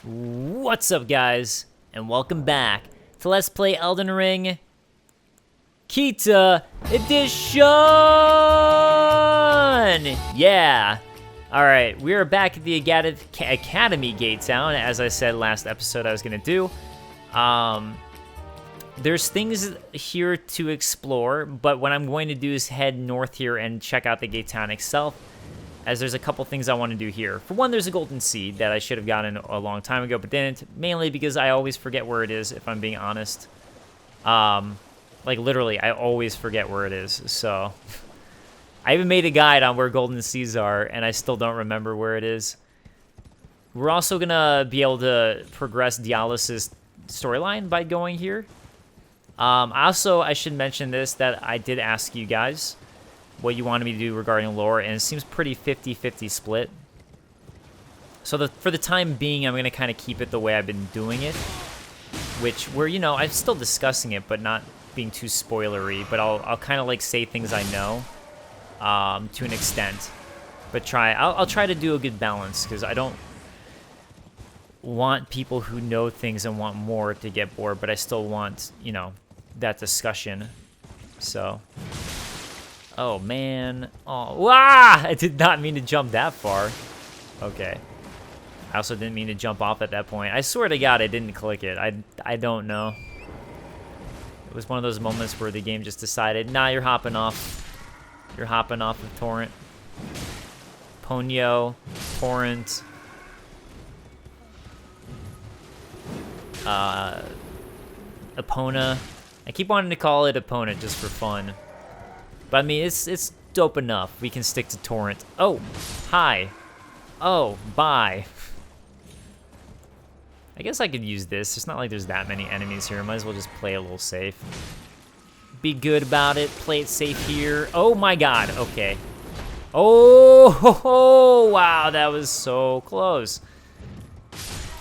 What's up, guys, and welcome back to Let's Play Elden Ring Kita Edition! Yeah! Alright, we are back at the Academy Gate Town, as I said last episode I was gonna do. There's things here to explore, but what I'm going to do is head north here and check out the Gate Town itself, as there's a couple things I want to do here. For one, there's a golden seed that I should have gotten a long time ago, but didn't, mainly because I always forget where it is, if I'm being honest. Like, literally, I always forget where it is, so... I even made a guide on where golden seeds are, and I still don't remember where it is. We're also gonna be able to progress Dialos' storyline by going here. Also, I should mention this, that I did ask you guys what you wanted me to do regarding lore, and it seems pretty 50-50 split. So for the time being, I'm going to kind of keep it the way I've been doing it, which, where, you know, I'm still discussing it, but not being too spoilery, but I'll kind of, like, say things I know, to an extent, but I'll try to do a good balance, because I don't want people who know things and want more to get bored, but I still want, you know, that discussion, so... Oh, man. Oh, wah! I did not mean to jump that far. Okay. I also didn't mean to jump off at that point. I swear to God, I didn't click it. I don't know. It was one of those moments where the game just decided, nah, you're hopping off. You're hopping off of Torrent. Ponyo. Torrent. Epona. I keep wanting to call it Opponent just for fun. But I mean, it's dope enough. We can stick to Torrent. Oh, hi. Oh, bye. I guess I could use this. It's not like there's that many enemies here. Might as well just play a little safe. Be good about it. Play it safe here. Oh my God. Okay. Oh, wow. That was so close.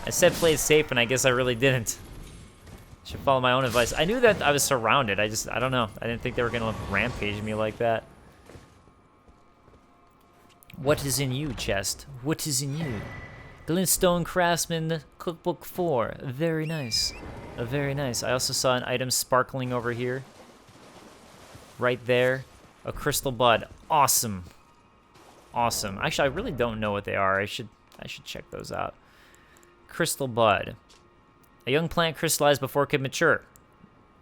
I said play it safe, and I guess I really didn't. Should follow my own advice. I knew that I was surrounded. I don't know. I didn't think they were gonna rampage me like that. What is in you, chest? What is in you? Glintstone Craftsman Cookbook 4. Very nice. Very nice. I also saw an item sparkling over here. Right there. A crystal bud. Awesome. Awesome. Actually, I really don't know what they are. I should check those out. Crystal bud. A young plant crystallized before it could mature.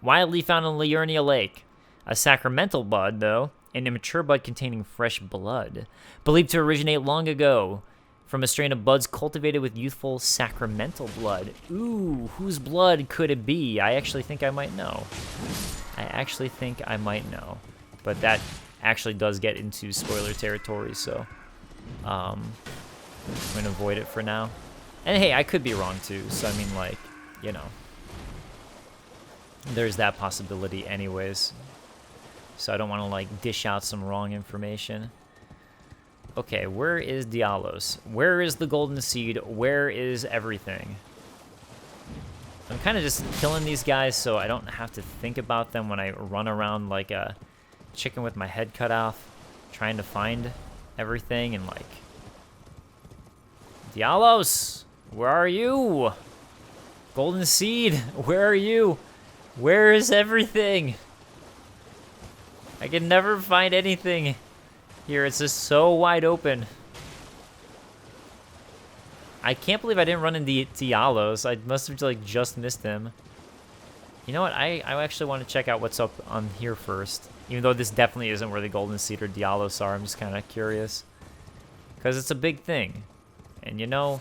Widely found in Liurnia Lake. A sacramental bud, though, an immature bud containing fresh blood. Believed to originate long ago from a strain of buds cultivated with youthful sacramental blood. Ooh, whose blood could it be? I actually think I might know. But that actually does get into spoiler territory, so I'm going to avoid it for now. And hey, I could be wrong too, so I mean, like, you know, there's that possibility anyways. So I don't want to, like, dish out some wrong information. Okay, where is Dialos? Where is the golden seed? Where is everything? I'm kind of just killing these guys so I don't have to think about them when I run around like a chicken with my head cut off, trying to find everything, and like... Dialos! Where are you? Golden seed, where are you? Where is everything? I can never find anything here. It's just so wide open. I can't believe I didn't run into Dialos. I must have like just missed him. You know what? I actually want to check out what's up on here first. Even though this definitely isn't where the golden seed or Dialos are. I'm just kind of curious. Because it's a big thing. And you know,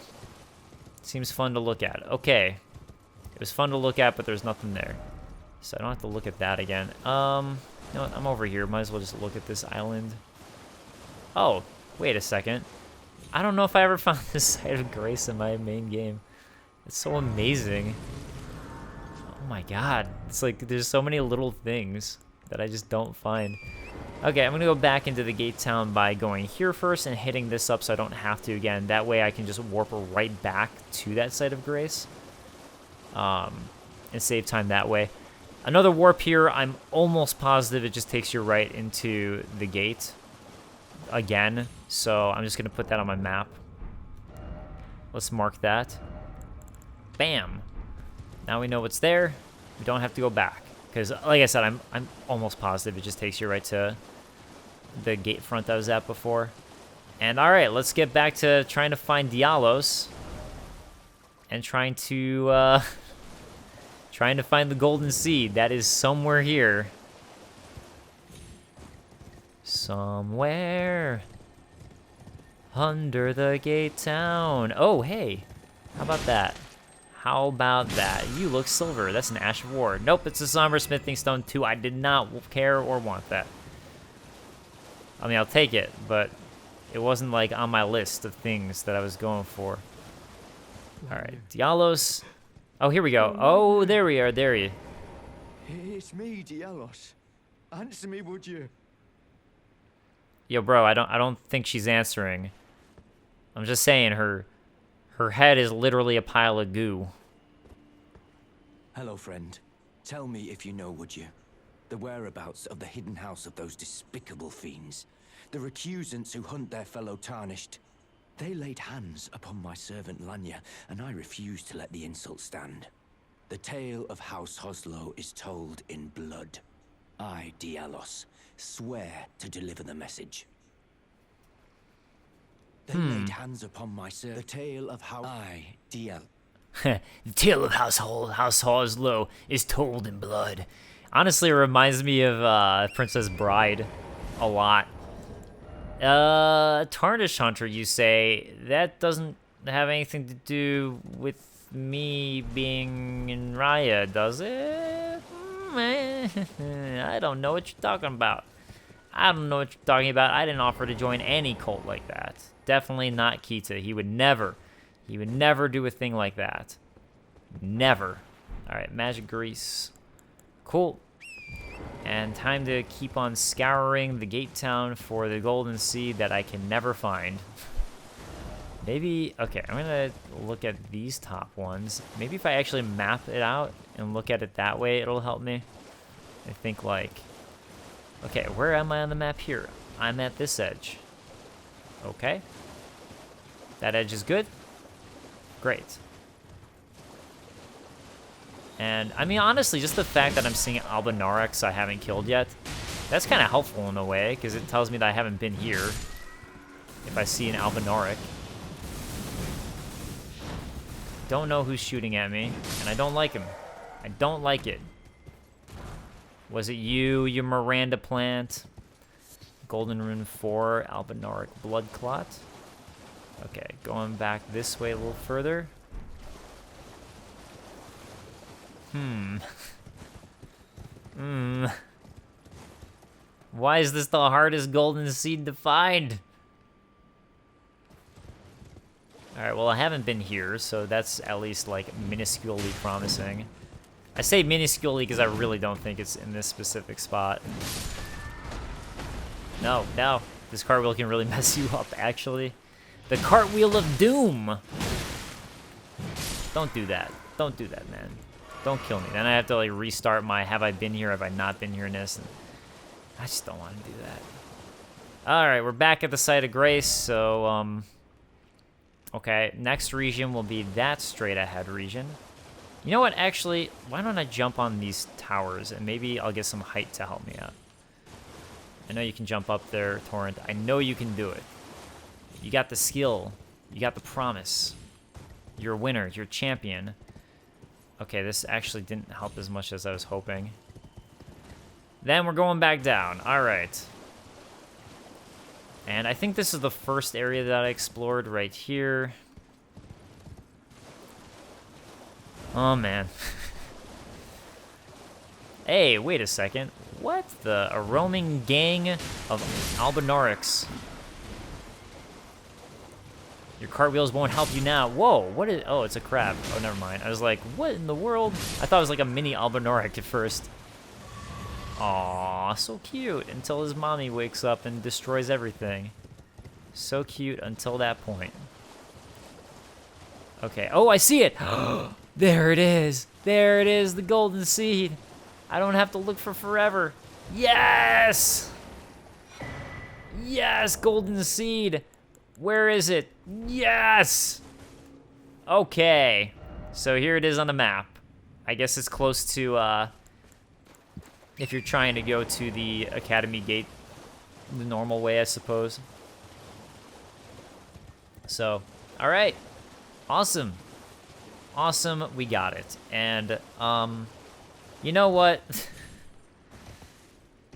it seems fun to look at. Okay. It was fun to look at, but there's nothing there. So I don't have to look at that again. You know what? I'm over here. Might as well just look at this island. Oh, wait a second. I don't know if I ever found this site of grace in my main game. It's so amazing. Oh my God. It's like there's so many little things that I just don't find. Okay, I'm going to go back into the gate town by going here first and hitting this up so I don't have to again. That way I can just warp right back to that site of grace. And save time that way. Another warp here, I'm almost positive it just takes you right into the gate again. So I'm just going to put that on my map. Let's mark that. Bam. Now we know what's there. We don't have to go back. Because, like I said, I'm almost positive it just takes you right to the gate front that I was at before. And alright, let's get back to trying to find Dialos. And trying to find the golden seed. That is somewhere here. Somewhere under the gate town. Oh, hey. How about that? How about that? You look silver. That's an Ash of War. Nope, it's a Somber Smithing Stone 2. I did not care or want that. I mean, I'll take it, but it wasn't like on my list of things that I was going for. All right, Dialos. Oh, here we go. Oh, there we are. There you. It's me, Dialos. Answer me, would you? Yo, bro, I don't think she's answering. I'm just saying her head is literally a pile of goo. Hello, friend. Tell me if you know, would you? The whereabouts of the hidden house of those despicable fiends. The recusants who hunt their fellow tarnished. They laid hands upon my servant Lanya, and I refused to let the insult stand. The tale of House Hoslow is told in blood. I, Dialos, swear to deliver the message. They laid hands upon my servant. The tale of how I, Dial. The tale of House Hoslow is told in blood. Honestly, it reminds me of Princess Bride a lot. Tarnished Hunter, you say? That doesn't have anything to do with me being in Raya, does it? I don't know what you're talking about. I don't know what you're talking about. I didn't offer to join any cult like that. Definitely not Kita. He would never do a thing like that. Never. Alright, magic grease. Cool. And time to keep on scouring the gate town for the golden seed that I can never find. Maybe, okay, I'm gonna look at these top ones. Maybe if I actually map it out and look at it that way, it'll help me. I think like, okay, where am I on the map here? I'm at this edge. Okay. That edge is good. Great. And, I mean, honestly, just the fact that I'm seeing Albinaurics I haven't killed yet, that's kind of helpful in a way, because it tells me that I haven't been here if I see an Albinauric. Don't know who's shooting at me, and I don't like him. I don't like it. Was it you Miranda plant? Golden Rune 4, Albinauric Blood Clot. Okay, going back this way a little further. Why is this the hardest golden seed to find? Alright, well, I haven't been here, so that's at least, like, minusculely promising. I say minusculely because I really don't think it's in this specific spot. No. This cartwheel can really mess you up, actually. The cartwheel of doom! Don't do that. Don't do that, man. Don't kill me. Then I have to, like, restart my have I been here, have I not been here-ness. I just don't want to do that. Alright, we're back at the site of grace, so, okay, next region will be that straight-ahead region. You know what, actually, why don't I jump on these towers, and maybe I'll get some height to help me out. I know you can jump up there, Torrent. I know you can do it. You got the skill. You got the promise. You're a winner. You're a champion. Okay, this actually didn't help as much as I was hoping. Then we're going back down. All right. And I think this is the first area that I explored right here. Oh, man. Hey, wait a second. What? A roaming gang of Albinaurics. Your cartwheels won't help you now. Whoa, what is... Oh, it's a crab. Oh, never mind. I was like, what in the world? I thought it was like a mini Albinauric at first. Aw, so cute. Until his mommy wakes up and destroys everything. So cute until that point. Okay. Oh, I see it! There it is! There it is, the golden seed! I don't have to look for forever. Yes! Yes, golden seed! Where is it? Yes! Okay. So here it is on the map. I guess it's close to, if you're trying to go to the Academy Gate the normal way, I suppose. So, all right. Awesome. Awesome, we got it. And, you know what?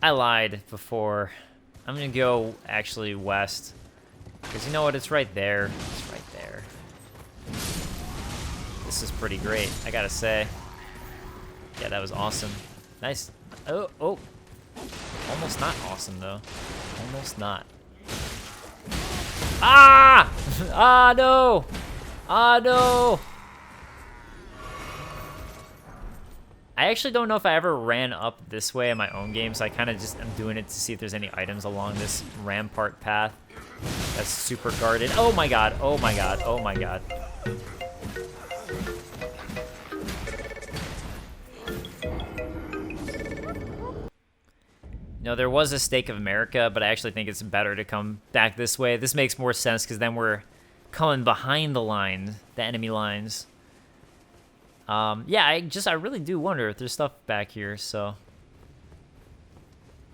I lied before. I'm gonna go, actually, west. Because you know what? It's right there. It's right there. This is pretty great, I gotta say. Yeah, that was awesome. Nice. Oh, oh. Almost not awesome, though. Almost not. Ah! Ah, no! Ah, no! I actually don't know if I ever ran up this way in my own game, so I kind of just am doing it to see if there's any items along this rampart path that's super guarded. Oh my god, oh my god, oh my god. No, there was a Stake of America, but I actually think it's better to come back this way. This makes more sense because then we're coming behind the line, the enemy lines. Yeah, I really do wonder if there's stuff back here, so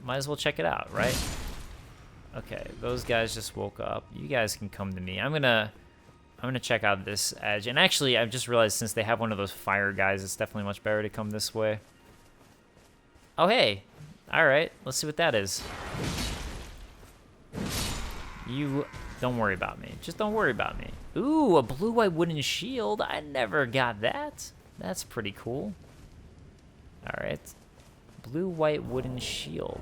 might as well check it out, right? Okay, those guys just woke up. You guys can come to me. I'm gonna check out this edge. And actually, I've just realized since they have one of those fire guys, it's definitely much better to come this way. Oh, hey. All right, let's see what that is. You don't worry about me. Just don't worry about me. Ooh, a blue-white wooden shield. I never got that. That's pretty cool. All right. Blue-white wooden shield.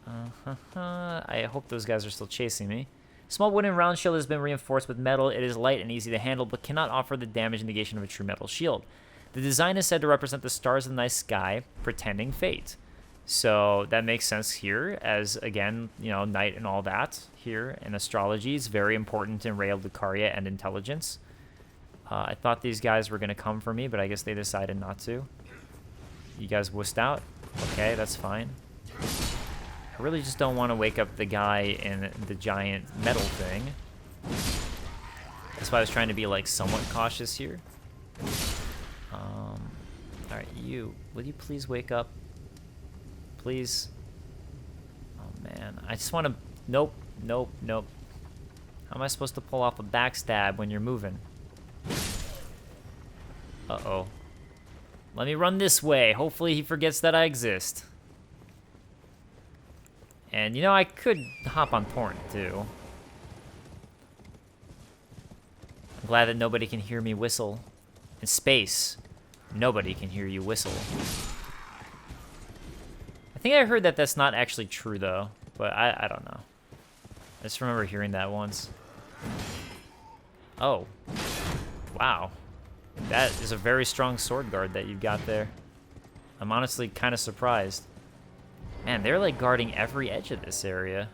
I hope those guys are still chasing me. Small wooden round shield has been reinforced with metal. It is light and easy to handle, but cannot offer the damage and negation of a true metal shield. The design is said to represent the stars of the night sky, portending fate. So that makes sense here, as, again, you know, night and all that here in astrology is very important in Rael Lucaria and intelligence. I thought these guys were going to come for me, but I guess they decided not to. You guys wussed out? Okay, that's fine. I really just don't want to wake up the guy in the giant metal thing. That's why I was trying to be, like, somewhat cautious here. Alright, will you please wake up? Please? Oh, man. I just want to... Nope, nope, nope. How am I supposed to pull off a backstab when you're moving? Uh-oh. Let me run this way. Hopefully he forgets that I exist. And, you know, I could hop on Torrent, too. I'm glad that nobody can hear me whistle. In space, nobody can hear you whistle. I think I heard that that's not actually true, though. But I don't know. I just remember hearing that once. Oh. Wow. That is a very strong sword guard that you've got there. I'm honestly kind of surprised. Man, they're like guarding every edge of this area.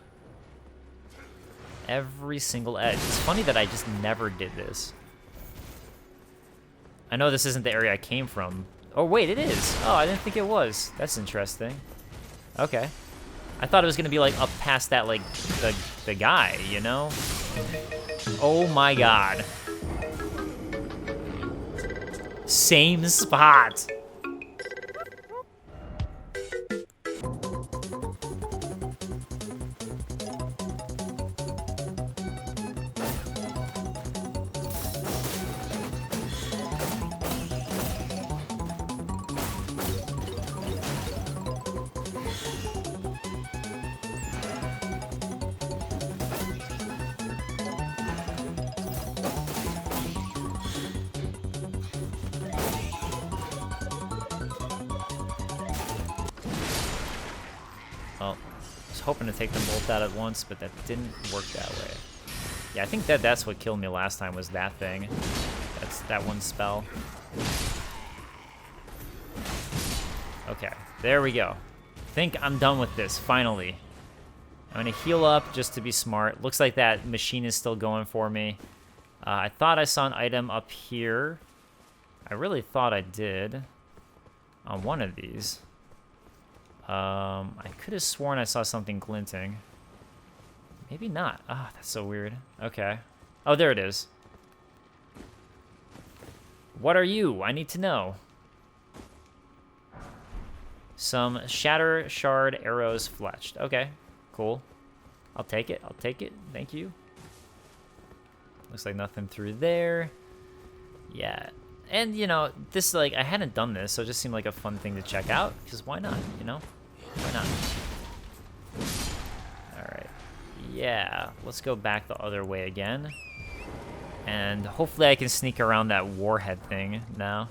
Every single edge. It's funny that I just never did this. I know this isn't the area I came from. Oh, wait, it is. Oh, I didn't think it was. That's interesting. Okay. I thought it was going to be, like, up past that, like, the guy, you know? Oh, my God. Same spot. Well, I was hoping to take them both out at once, but that didn't work that way. Yeah, I think that's what killed me last time was that thing. That's that one spell. Okay, there we go. Think I'm done with this, finally. I'm gonna heal up just to be smart. Looks like that machine is still going for me. I thought I saw an item up here. I really thought I did on one of these. I could have sworn I saw something glinting. Maybe not. Ah, that's so weird. Okay. Oh, there it is. What are you? I need to know. Some shatter shard arrows fletched. Okay, cool. I'll take it. I'll take it. Thank you. Looks like nothing through there. Yeah. And, you know, this, like, I hadn't done this, so it just seemed like a fun thing to check out. Because why not, you know? Why not? Alright. Yeah. Let's go back the other way again. And hopefully I can sneak around that warhead thing now.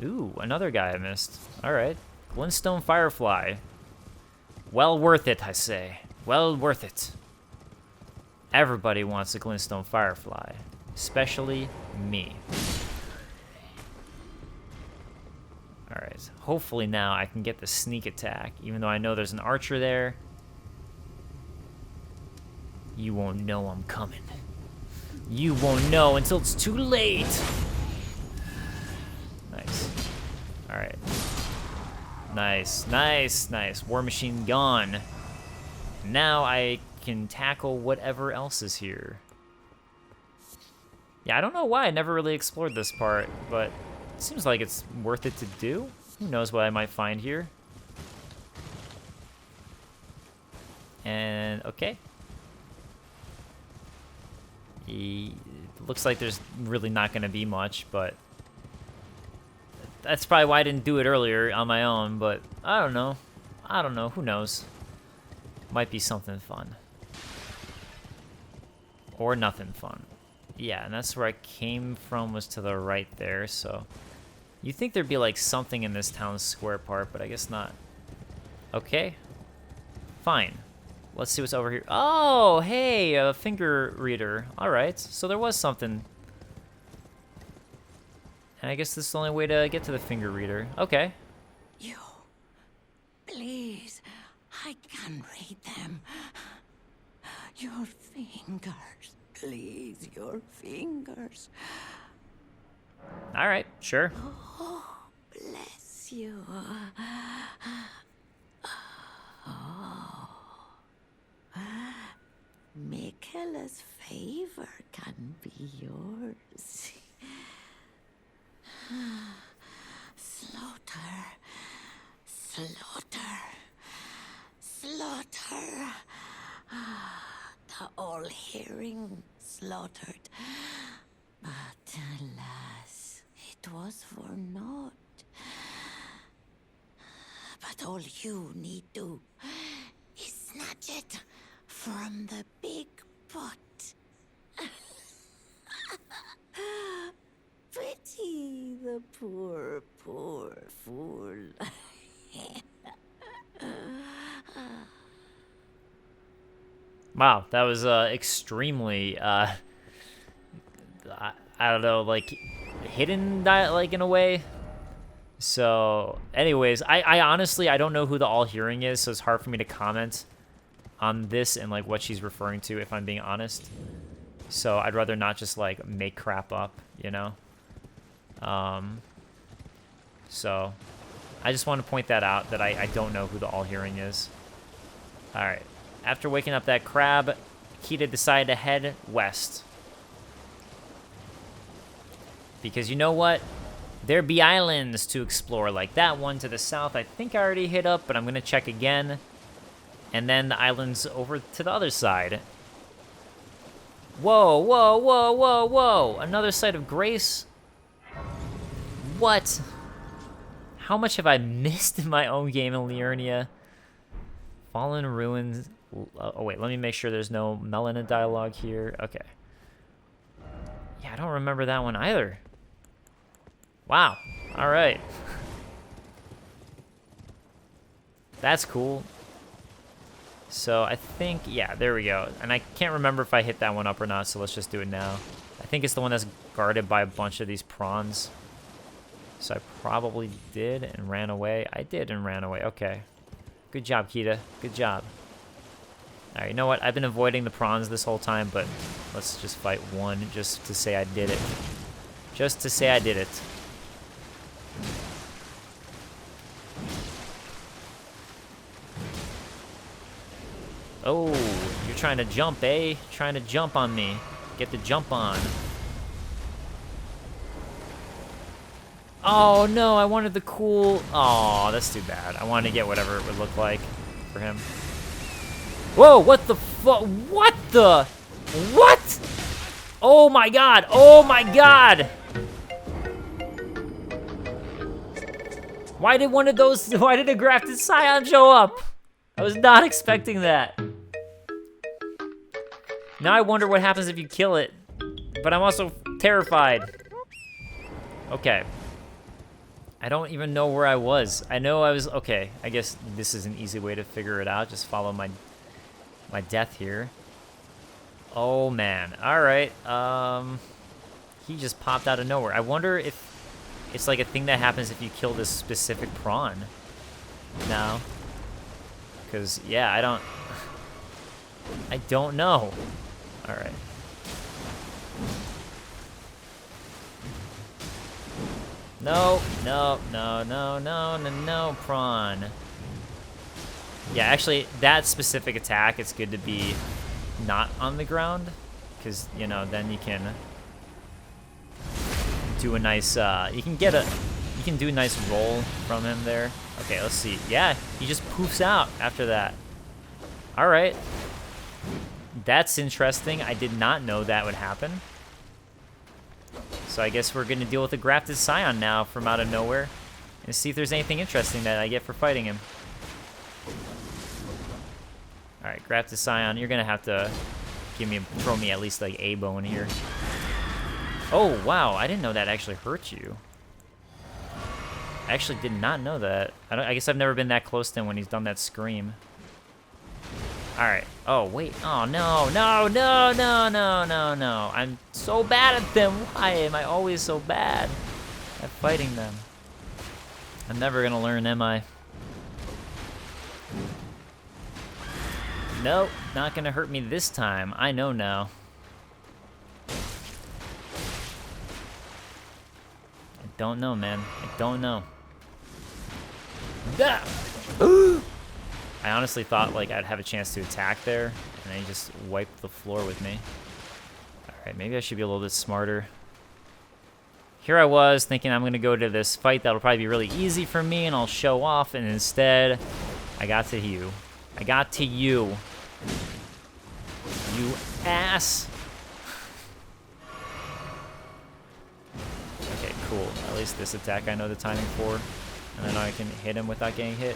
Ooh, another guy I missed. Alright. Glintstone Firefly. Well worth it, I say. Well worth it. Everybody wants a Glintstone Firefly. Especially me. Alright, hopefully now I can get the sneak attack, even though I know there's an archer there. You won't know I'm coming. You won't know until it's too late. Nice. Alright. Nice, nice, nice. War machine gone. Now I can tackle whatever else is here. Yeah, I don't know why I never really explored this part, but it seems like it's worth it to do. Who knows what I might find here. And, okay. It looks like there's really not going to be much, but that's probably why I didn't do it earlier on my own, but I don't know. I don't know. Who knows? Might be something fun. Or nothing fun. Yeah, and that's where I came from, was to the right there, so you'd think there'd be like something in this town square part, but I guess not. Okay. Fine. Let's see what's over here. Oh, hey, a finger reader. All right, so there was something. And I guess this is the only way to get to the finger reader. Okay. You, please, I can read them. Your fingers, please, your fingers. All right, sure. Oh, bless you. Oh. Michaela's favor can be yours. Slaughter, slaughter, slaughter. The all-hearing slaughtered. But alas, it was for naught. But all you need do is snatch it from the big pot. Pity the poor, poor fool. Wow, that was extremely, I don't know, like, hidden, like, in a way. So, anyways, I honestly, I don't know who the all-hearing is, so it's hard for me to comment on this and, like, what she's referring to, if I'm being honest. So, I'd rather not just, like, make crap up, you know? So, I just want to point that out, that I don't know who the all-hearing is. Alright. After waking up that crab, Kita decided to head west. Because you know what? There be islands to explore, like that one to the south I think I already hit up, but I'm going to check again. And then the islands over to the other side. Whoa, whoa, whoa, whoa, whoa! Another site of grace? What? How much have I missed in my own game in Liurnia? Fallen Ruins... Oh, wait, let me make sure there's no Melina dialogue here. Okay. Yeah, I don't remember that one either. Wow. All right. That's cool. So I think, yeah, there we go. And I can't remember if I hit that one up or not, so let's just do it now. I think it's the one that's guarded by a bunch of these prawns. So I probably did and ran away. I did and ran away. Okay. Good job, Kita. Good job. All right, you know what? I've been avoiding the prawns this whole time, but let's just fight one just to say I did it. Just to say I did it. Oh, you're trying to jump, eh? Trying to jump on me. Get the jump on. Oh, no, I wanted the cool... Oh, that's too bad. I wanted to get whatever it would look like for him. Whoa, what the fuck? What the... What? Oh, my God. Oh, my God. Why did one of those... Why did a grafted scion show up? I was not expecting that. Now I wonder what happens if you kill it. But I'm also terrified. Okay. I don't even know where I was. I know I was... Okay, I guess this is an easy way to figure it out. Just follow my death here. Oh, man. All right. He just popped out of nowhere. I wonder if it's like a thing that happens if you kill this specific prawn. No. Because, yeah, I don't know. All right. No, no, no, no, no, no, no, prawn. Yeah, actually, that specific attack, it's good to be not on the ground, because, you know, then you can do a nice, you can do a nice roll from him there. Okay, let's see. Yeah, he just poofs out after that. All right. That's interesting. I did not know that would happen. So I guess we're going to deal with a grafted scion now from out of nowhere and see if there's anything interesting that I get for fighting him. All right, grafted scion, you're going to have to throw me at least like a bone here. Oh, wow, I didn't know that actually hurt you. I actually did not know that. I guess I've never been that close to him when he's done that scream. All right. Oh, wait. Oh, no, no, no, no, no, no, no. I'm so bad at them. Why am I always so bad at fighting them? I'm never going to learn, am I? Nope, not going to hurt me this time. I know now. I don't know, man. I don't know. I honestly thought like I'd have a chance to attack there, and then he just wiped the floor with me. All right, maybe I should be a little bit smarter. Here I was thinking I'm gonna go to this fight that'll probably be really easy for me, and I'll show off, and instead, I got to you. I got to you. You ass. Okay, cool. At least this attack I know the timing for, and I know I can hit him without getting hit.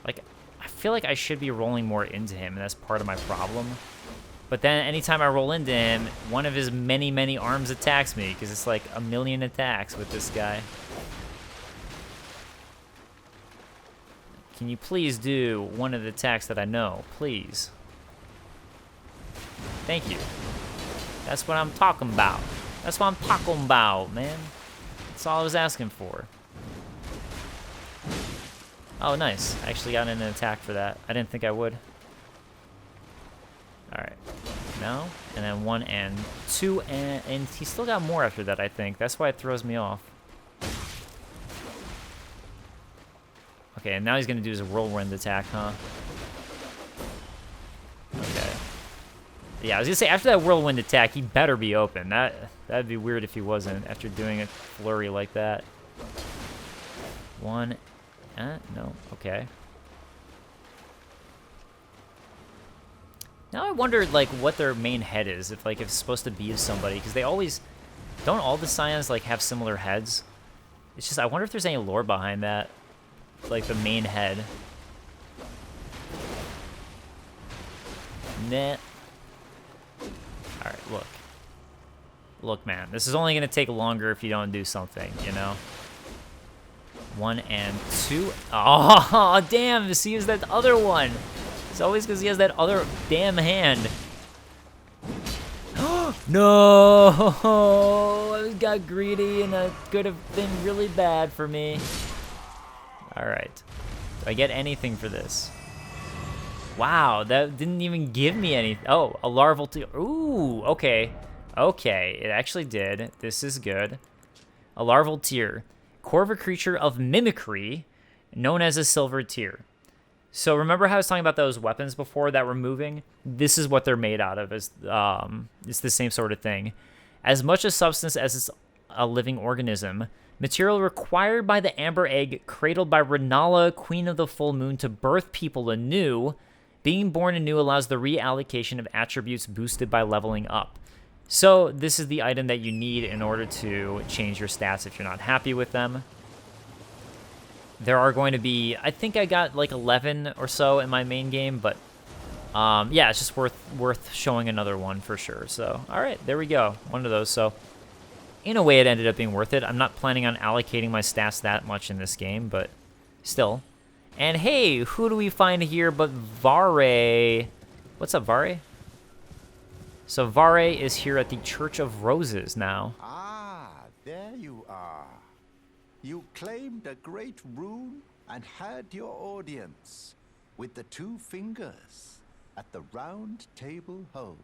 Like, I feel like I should be rolling more into him, and that's part of my problem. But then anytime I roll into him, one of his many, many arms attacks me, because it's like a million attacks with this guy. Can you please do one of the attacks that I know? Please. Thank you. That's what I'm talking about. That's what I'm talking about, man. That's all I was asking for. Oh, nice. I actually got in an attack for that. I didn't think I would. Alright. No. And then 1 and 2 and he still got more after that, I think. That's why it throws me off. Okay, and now he's going to do his whirlwind attack, huh? Okay. Yeah, I was going to say, after that whirlwind attack, he better be open. That'd be weird if he wasn't, after doing a flurry like that. 1... no, okay. Now I wonder, like, what their main head is, if it's supposed to be of somebody, because they always... Don't all the Scions, like, have similar heads? It's just, I wonder if there's any lore behind that. Like, the main head. Nah. Alright, look. Look, man, this is only going to take longer if you don't do something, you know? 1 and 2. Oh, damn, he has that other one. It's always because he has that other damn hand. No! I got greedy and it could have been really bad for me. Alright. Do I get anything for this? Wow, that didn't even give me anything. Oh, a larval tear. Ooh, okay. Okay, it actually did. This is good. A larval tear. Core of a creature of mimicry, known as a silver tear. So remember how I was talking about those weapons before that were moving? This is what they're made out of. It's the same sort of thing. As much a substance as its a living organism. Material required by the amber egg cradled by Renala, Queen of the Full Moon, to birth people anew. Being born anew allows the reallocation of attributes boosted by leveling up. So this is the item that you need in order to change your stats if you're not happy with them. There are going to be, I think I got like 11 or so in my main game, but yeah, it's just worth showing another one for sure. So, all right, there we go. One of those. So, in a way, it ended up being worth it. I'm not planning on allocating my stats that much in this game, but still. And hey, who do we find here but Vare? What's up, Vare? So Vare is here at the Church of Roses now. Ah, there you are. You claimed a great rune and had your audience with the two fingers at the round table hole.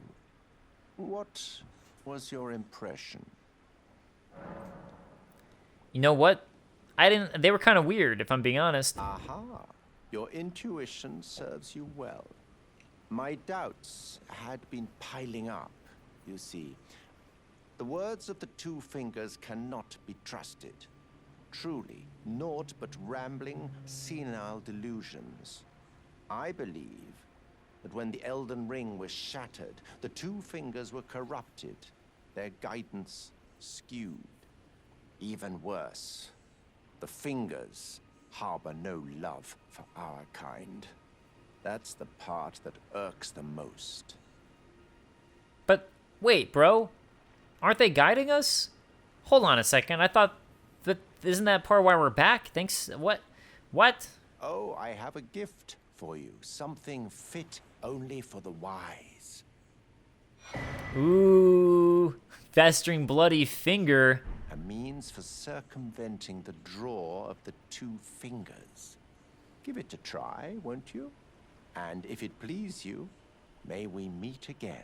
What was your impression? You know what? They were kind of weird, if I'm being honest. Aha, your intuition serves you well. My doubts had been piling up, you see. The words of the two fingers cannot be trusted. Truly, naught but rambling, senile delusions. I believe that when the Elden Ring was shattered, the two fingers were corrupted, their guidance skewed. Even worse, the fingers harbor no love for our kind. That's the part that irks the most. But wait, bro. Aren't they guiding us? Hold on a second. I thought that isn't that part why we're back? Thanks. What? What? Oh, I have a gift for you. Something fit only for the wise. Ooh, festering bloody finger. A means for circumventing the draw of the two fingers. Give it a try, won't you? And if it please you, may we meet again.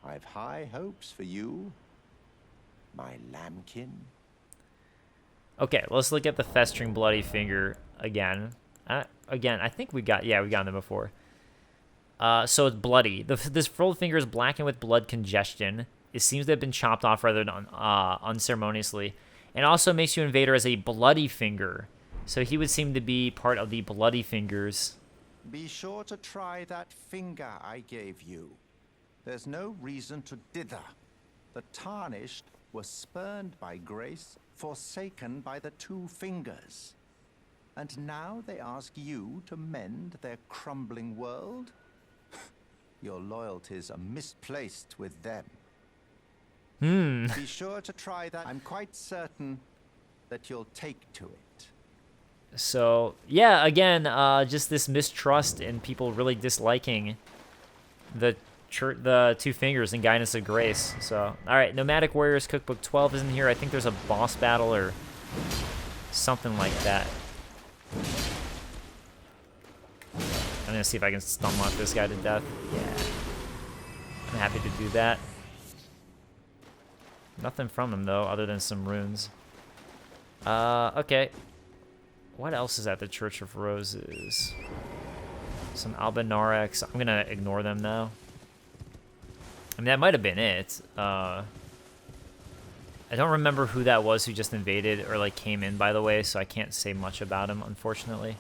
I've high hopes for you, my lambkin. Okay, let's look at the festering bloody finger again. Again, I think we got them before. So it's bloody. This full finger is blackened with blood congestion. It seems to have been chopped off rather than unceremoniously. And also makes you invader as a bloody finger. So he would seem to be part of the bloody fingers. Be sure to try that finger I gave you. There's no reason to dither. The tarnished were spurned by grace, forsaken by the two fingers. And now they ask you to mend their crumbling world? Your loyalties are misplaced with them. Be sure to try that. I'm quite certain that you'll take to it. So, yeah, again, just this mistrust and people really disliking the two fingers and guidance of grace. So, all right, Nomadic Warriors Cookbook 12 is in here. I think there's a boss battle or something like that. I'm gonna see if I can stunlock this guy to death. Yeah, I'm happy to do that. Nothing from him though, other than some runes. Okay. What else is at the Church of Roses? Some Albinarex. I'm gonna ignore them now. I mean, that might have been it. I don't remember who that was who just invaded or like came in, by the way, so I can't say much about him, unfortunately.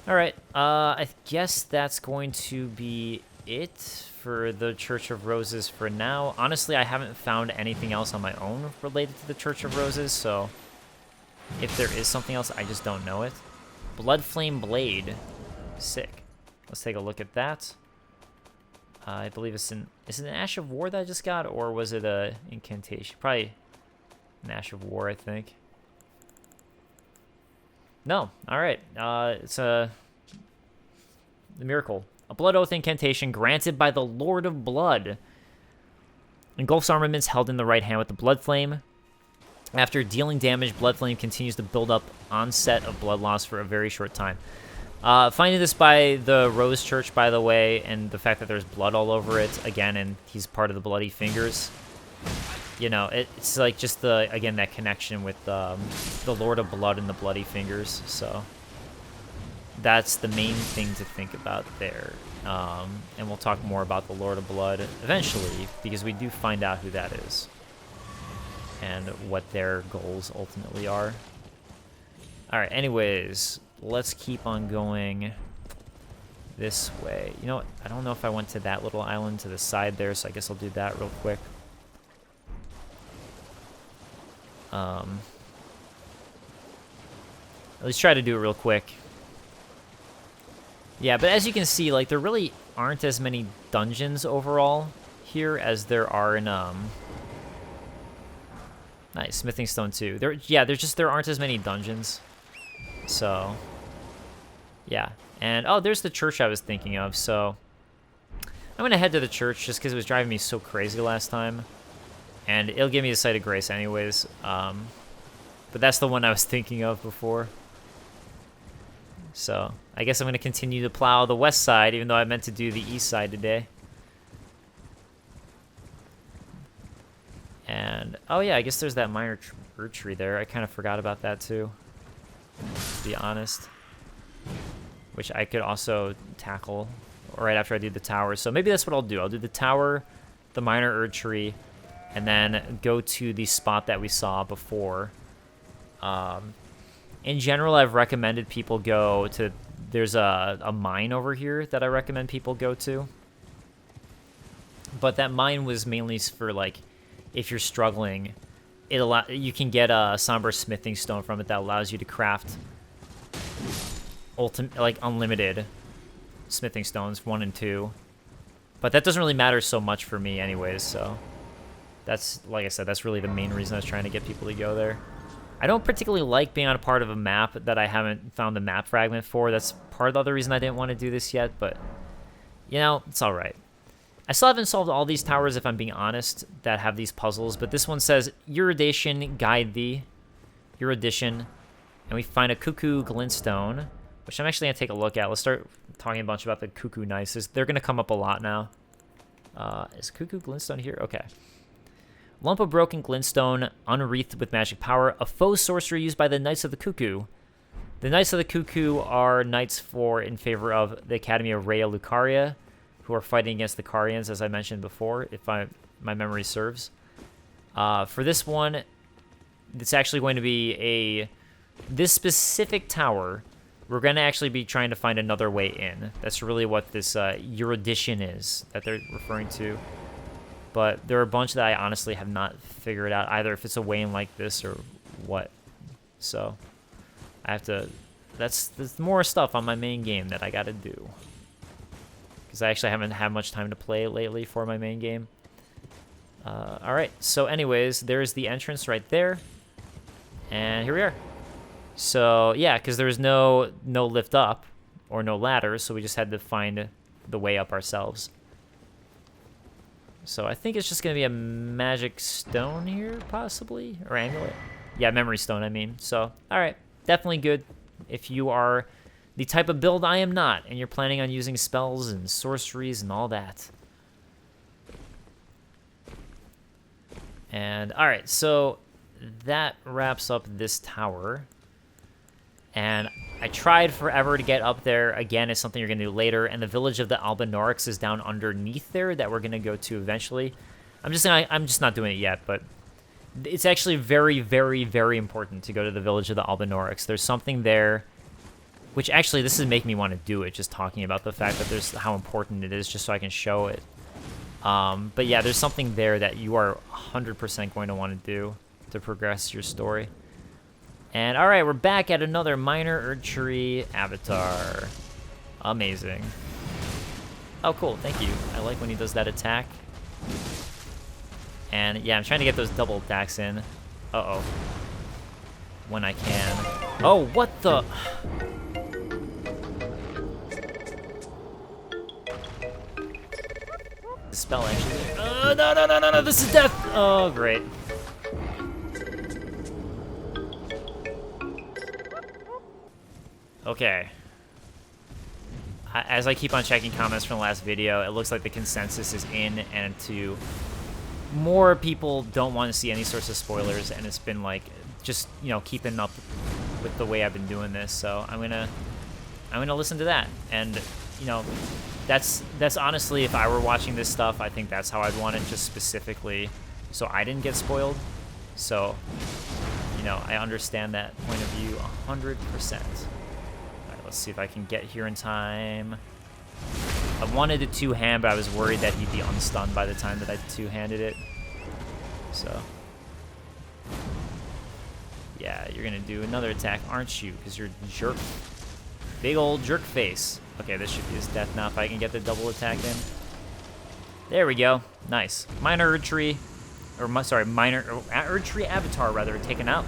All right, I guess that's going to be it for the Church of Roses for now. Honestly, I haven't found anything else on my own related to the Church of Roses, so if there is something else, I just don't know it. Bloodflame Blade. Sick. Let's take a look at that. I believe is it an Ash of War that I just got, or was it a incantation? Probably an Ash of War, I think. No. All right. It's the Miracle. A Blood Oath incantation granted by the Lord of Blood. Engulfs armaments held in the right hand with the Blood Flame. After dealing damage, Blood Flame continues to build up onset of blood loss for a very short time. Finding this by the Rose Church, by the way, and the fact that there's blood all over it, again, and he's part of the Bloody Fingers. You know, it's like just again, that connection with the Lord of Blood and the Bloody Fingers, so that's the main thing to think about there. And we'll talk more about the Lord of Blood eventually, because we do find out who that is. and what their goals ultimately are. Alright, anyways, let's keep on going this way. You know what? I don't know if I went to that little island to the side there, so I guess I'll do that real quick. At least try to do it real quick. Yeah, but as you can see, like, there really aren't as many dungeons overall here as there are in, nice, Smithing Stone too. There aren't as many dungeons. So, yeah. And, oh, there's the church I was thinking of, so I'm gonna head to the church just because it was driving me so crazy last time. And it'll give me a Site of Grace anyways. But that's the one I was thinking of before. So, I guess I'm going to continue to plow the west side, even though I meant to do the east side today. And, oh yeah, I guess there's that minor tree there. I kind of forgot about that too, to be honest. Which I could also tackle right after I do the tower. So maybe that's what I'll do. I'll do the tower, the minor Erd tree, and then go to the spot that we saw before. In general, I've recommended people go to... There's a mine over here that I recommend people go to. But that mine was mainly for, like, if you're struggling, you can get a somber smithing stone from it that allows you to craft unlimited smithing stones, 1 and 2. But that doesn't really matter so much for me anyways, so... That's, like I said, that's really the main reason I was trying to get people to go there. I don't particularly like being on a part of a map that I haven't found the map fragment for. That's part of the other reason I didn't want to do this yet, but, you know, it's alright. I still haven't solved all these towers, if I'm being honest, that have these puzzles, but this one says, Eurydition, guide thee. Eurydition. And we find a Cuckoo Glintstone, which I'm actually going to take a look at. Let's start talking a bunch about the Cuckoo Nices. They're going to come up a lot now. Is Cuckoo Glintstone here? Okay. Lump of broken glintstone, unwreathed with magic power, a faux sorcery used by the Knights of the Cuckoo. The Knights of the Cuckoo are knights in favor of the Academy of Rhea Lucaria, who are fighting against the Carians, as I mentioned before, if my memory serves. For this one, it's actually going to be this specific tower. We're going to actually be trying to find another way in. That's really what this Eurydition is that they're referring to. But there are a bunch that I honestly have not figured out, either if it's a way in like this or what. So, I have to... There's more stuff on my main game that I gotta do. Because I actually haven't had much time to play lately for my main game. Alright, so anyways, there's the entrance right there. And here we are. So, yeah, because there was no lift up or no ladder, so we just had to find the way up ourselves. So I think it's just going to be a magic stone here, possibly? Or amulet? Yeah, memory stone, I mean. So, alright. Definitely good if you are the type of build I am not, and you're planning on using spells and sorceries and all that. And, alright, so that wraps up this tower. And I tried forever to get up there. Again, it's something you're going to do later. And the village of the Albinorix is down underneath there that we're going to go to eventually. I'm just not doing it yet, but it's actually very, very, very important to go to the village of the Albinorix. There's something there, which actually this is making me want to do it, just talking about the fact that there's how important it is, just so I can show it. But yeah, there's something there that you are 100% going to want to do to progress your story. And alright, we're back at another minor Erdtree avatar. Amazing. Oh, cool, thank you. I like when he does that attack. And yeah, I'm trying to get those double attacks in. Uh-oh. When I can. Oh, what the... The spell actually... No, this is death! Oh, great. Okay. As I keep on checking comments from the last video, it looks like the consensus is in, and more people don't want to see any sorts of spoilers, and it's been like just, you know, keeping up with the way I've been doing this. So I'm gonna listen to that, and you know, that's honestly, if I were watching this stuff, I think that's how I'd want it, just specifically so I didn't get spoiled. So, you know, I understand that point of view 100%. All right, let's see if I can get here in time. I wanted to two-hand, but I was worried that he'd be unstunned by the time that I two-handed it. So, yeah, you're gonna do another attack, aren't you? Because you're a jerk. Big old jerk face. Okay, this should be his death now if I can get the double attack in. There we go. Nice. Minor Erdtree, or sorry, minor Erdtree Avatar rather, taken out.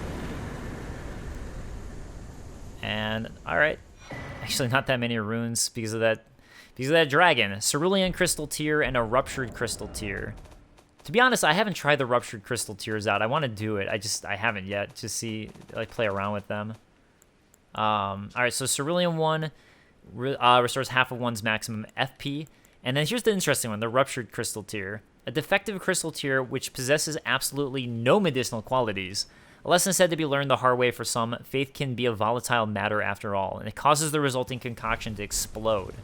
And all right, actually not that many runes because of that dragon. Cerulean Crystal Tear and a Ruptured Crystal Tear. To be honest, I haven't tried the Ruptured Crystal Tears out. I want to do it. I haven't yet to see, like, play around with them. All right, so Cerulean 1 restores half of one's maximum FP. And then here's the interesting one, the Ruptured Crystal Tear. A defective crystal tear which possesses absolutely no medicinal qualities. A lesson said to be learned the hard way for some, faith can be a volatile matter after all, and it causes the resulting concoction to explode.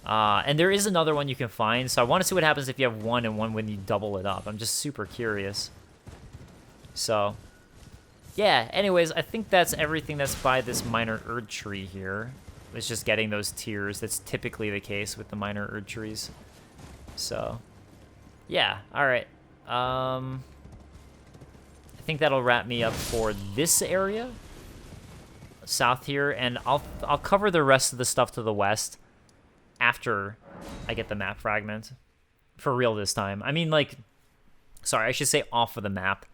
And there is another one you can find, so I want to see what happens if you have one and one when you double it up. I'm just super curious. So, yeah, anyways, I think that's everything that's by this minor Erdtree here. It's just getting those tears. That's typically the case with the minor Erdtrees. So, yeah, alright. I think that'll wrap me up for this area. South here, and I'll cover the rest of the stuff to the west after I get the map fragment. For real this time. I mean, like, sorry, I should say off of the map.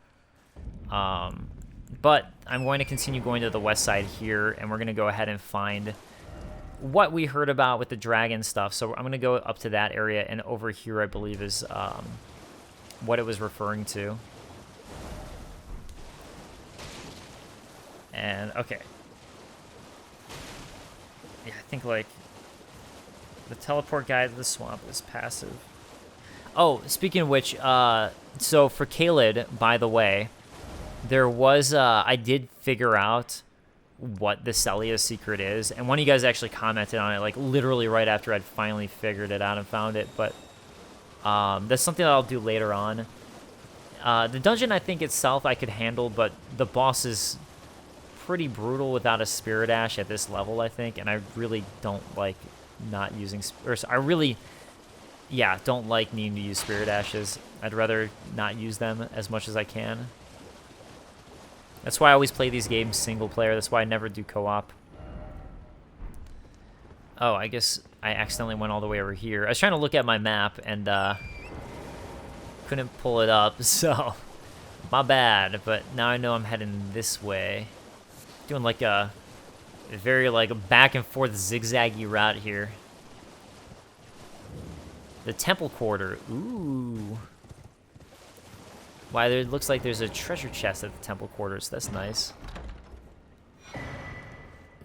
But I'm going to continue going to the west side here, and we're going to go ahead and find what we heard about with the dragon stuff. So I'm going to go up to that area, and over here I believe is what it was referring to. And, okay. Yeah, I think, like, the teleport guide to the swamp is passive. Oh, speaking of which, so for Kaled, by the way, there was, I did figure out what the Celia secret is, and one of you guys actually commented on it, like, literally right after I'd finally figured it out and found it, but that's something that I'll do later on. The dungeon, I think, itself I could handle, but the boss is pretty brutal without a Spirit Ash at this level, I think, and I really don't like not using, or I really, yeah, don't like needing to use Spirit Ashes. I'd rather not use them as much as I can. That's why I always play these games single player. That's why I never do co-op. Oh, I guess I accidentally went all the way over here. I was trying to look at my map and couldn't pull it up, so my bad. But now I know I'm heading this way. Doing like a very like back and forth zigzaggy route here. The Temple Quarter. Ooh. Why, there looks like there's a treasure chest at the Temple Quarters. That's nice.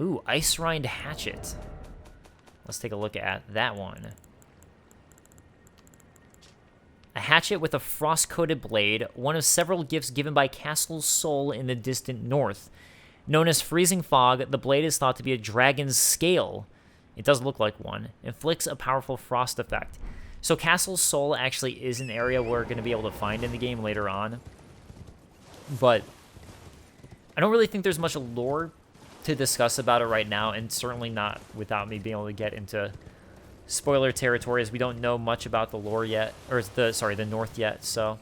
Ooh, Ice Rind Hatchet. Let's take a look at that one. A hatchet with a frost-coated blade, one of several gifts given by Castle Soul in the distant north. Known as Freezing Fog, the blade is thought to be a dragon's scale. It does look like one. Inflicts a powerful frost effect. So Castle Soul actually is an area we're going to be able to find in the game later on. But I don't really think there's much lore to discuss about it right now, and certainly not without me being able to get into spoiler territory, as we don't know much about the lore yet, or the north yet. So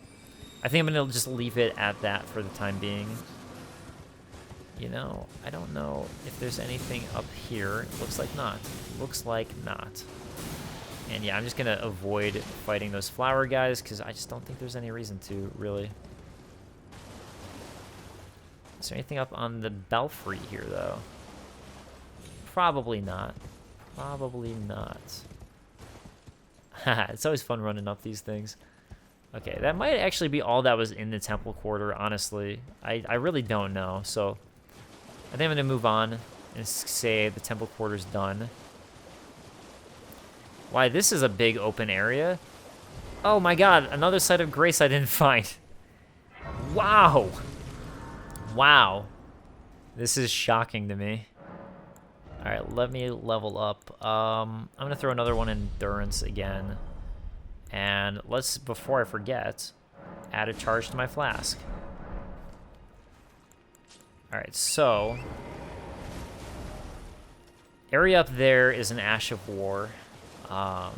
I think I'm going to just leave it at that for the time being. You know, I don't know if there's anything up here. Looks like not. Looks like not. And yeah, I'm just going to avoid fighting those flower guys, because I just don't think there's any reason to, really. Is there anything up on the belfry here, though? Probably not. Probably not. Haha, it's always fun running up these things. Okay, that might actually be all that was in the Temple Quarter, honestly. I really don't know, so I think I'm going to move on and say the Temple Quarter's done. Why, this is a big open area. Oh my god, another site of grace I didn't find. Wow. Wow. This is shocking to me. Alright, let me level up. I'm going to throw another one in Endurance again. And let's, before I forget, add a charge to my flask. Alright, so... area up there is an Ash of War. And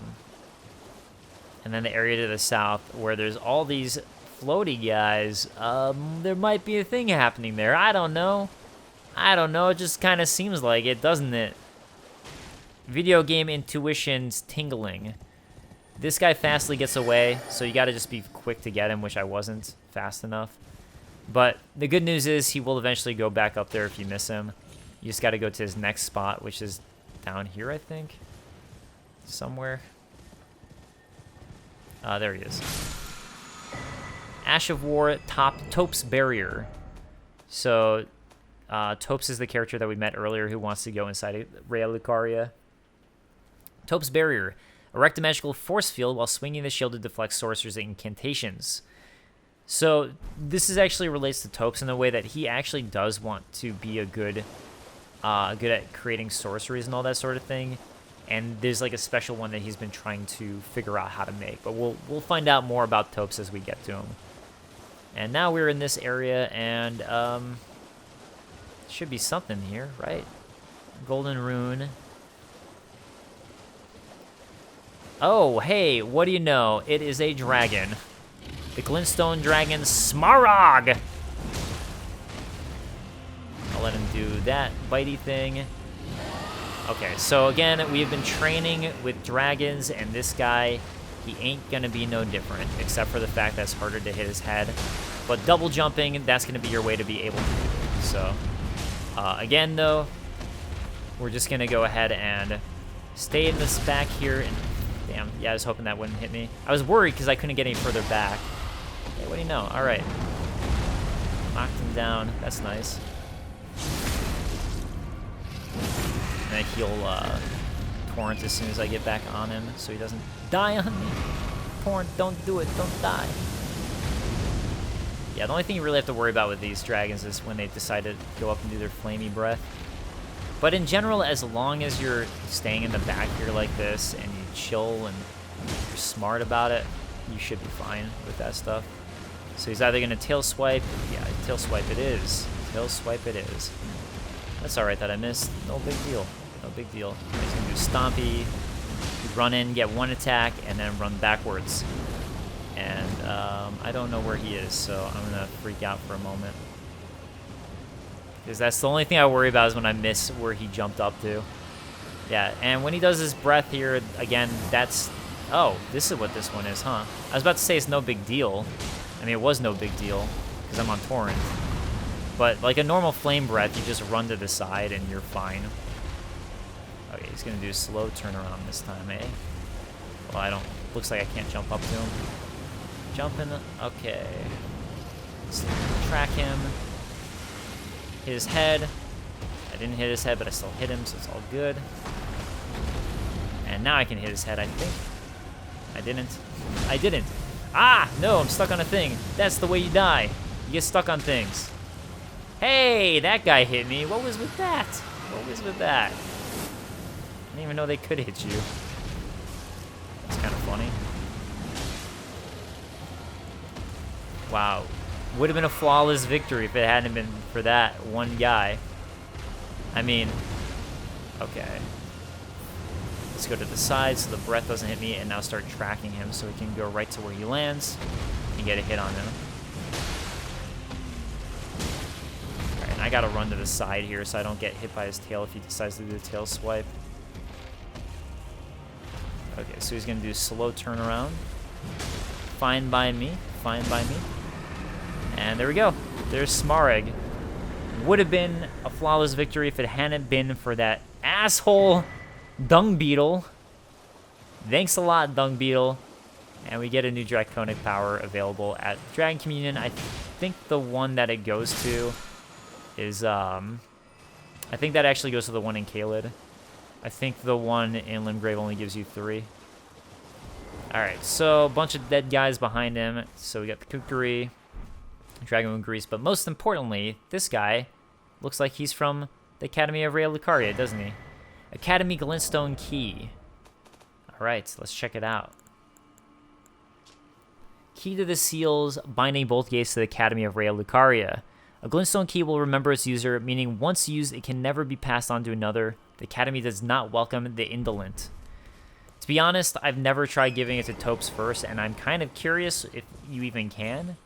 then the area to the south where there's all these floaty guys, there might be a thing happening there. I don't know. It just kind of seems like it, doesn't it? Video game intuition's tingling. This guy fastly gets away, so you gotta just be quick to get him, which I wasn't fast enough. But the good news is he will eventually go back up there if you miss him. You just gotta go to his next spot, which is down here, I think. Somewhere. There he is. Ash of War, Tope's Barrier. So, Topes is the character that we met earlier who wants to go inside Rhea Lucaria. Tope's Barrier. Erect a magical force field while swinging the shield to deflect sorcerers' incantations. So, this is actually relates to Topes in the way that he actually does want to be a good at creating sorceries and all that sort of thing. And there's like a special one that he's been trying to figure out how to make. But we'll find out more about Topes as we get to him. And now we're in this area, and should be something here, right? Golden Rune. Oh, hey, what do you know? It is a dragon. The Glintstone dragon Smaragd. I'll let him do that bitey thing. Okay, so again, we have been training with dragons, and this guy, he ain't gonna be no different, except for the fact that it's harder to hit his head. But double jumping, that's gonna be your way to be able to do it. So, again though, we're just gonna go ahead and stay in this back here, and damn, yeah, I was hoping that wouldn't hit me. I was worried because I couldn't get any further back. Hey, what do you know? All right. Knocked him down, that's nice. And I heal Torrent as soon as I get back on him so he doesn't die on me. Torrent, don't do it, don't die. Yeah, the only thing you really have to worry about with these dragons is when they decide to go up and do their flamey breath. But in general, as long as you're staying in the back here like this and you chill and you're smart about it, you should be fine with that stuff. So he's either going to tail swipe. Yeah, tail swipe it is. Tail swipe it is. That's alright that I missed. No big deal. No big deal. He's going to do Stompy, run in, get one attack, and then run backwards. And I don't know where he is, so I'm going to freak out for a moment. Because that's the only thing I worry about is when I miss where he jumped up to. Yeah, and when he does his breath here, again, that's... Oh, this is what this one is, huh? I was about to say it's no big deal. I mean, it was no big deal, because I'm on Torrent. But like a normal flame breath, you just run to the side and you're fine. Okay, he's gonna do a slow turnaround this time, eh? Well, I don't... Looks like I can't jump up to him. Jumping... Okay. Let's track him. Hit his head. I didn't hit his head, but I still hit him, so it's all good. And now I can hit his head, I think. I didn't. I didn't. Ah! No, I'm stuck on a thing. That's the way you die. You get stuck on things. Hey, that guy hit me. What was with that? What was with that? I didn't even know they could hit you. That's kind of funny. Wow. Would have been a flawless victory if it hadn't been for that one guy. I mean, okay. Let's go to the side so the breath doesn't hit me, and now start tracking him so we can go right to where he lands and get a hit on him. Alright, and I gotta run to the side here so I don't get hit by his tail if he decides to do the tail swipe. Okay, so he's gonna do slow turnaround. Fine by me. Fine by me. And there we go. There's Smaragd. Would have been a flawless victory if it hadn't been for that asshole Dung Beetle. Thanks a lot, Dung Beetle. And we get a new Draconic power available at Dragon Communion. I think the one that it goes to is, I think that actually goes to the one in Caelid. I think the one in Limgrave only gives you 3. Alright, so a bunch of dead guys behind him. So we got the Kukri, Dragon Moon Grease, but most importantly, this guy looks like he's from the Academy of Rhea Lucaria, doesn't he? Academy Glintstone Key. Alright, let's check it out. Key to the seals, binding both gates to the Academy of Rhea Lucaria. A Glintstone key will remember its user, meaning once used, it can never be passed on to another. The Academy does not welcome the indolent. To be honest, I've never tried giving it to Topes first, and I'm kind of curious if you even can.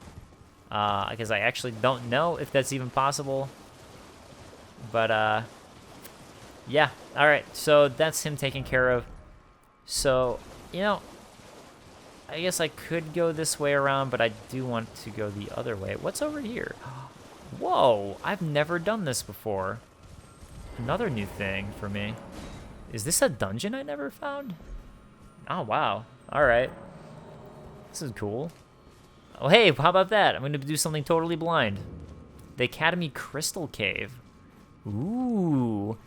Because I actually don't know if that's even possible. But, yeah. Alright, so that's him taken care of. So, you know, I guess I could go this way around, but I do want to go the other way. What's over here? Whoa, I've never done this before. Another new thing for me. Is this a dungeon I never found? Oh, wow. All right. This is cool. Oh, hey, how about that? I'm going to do something totally blind. The Academy Crystal Cave. Ooh.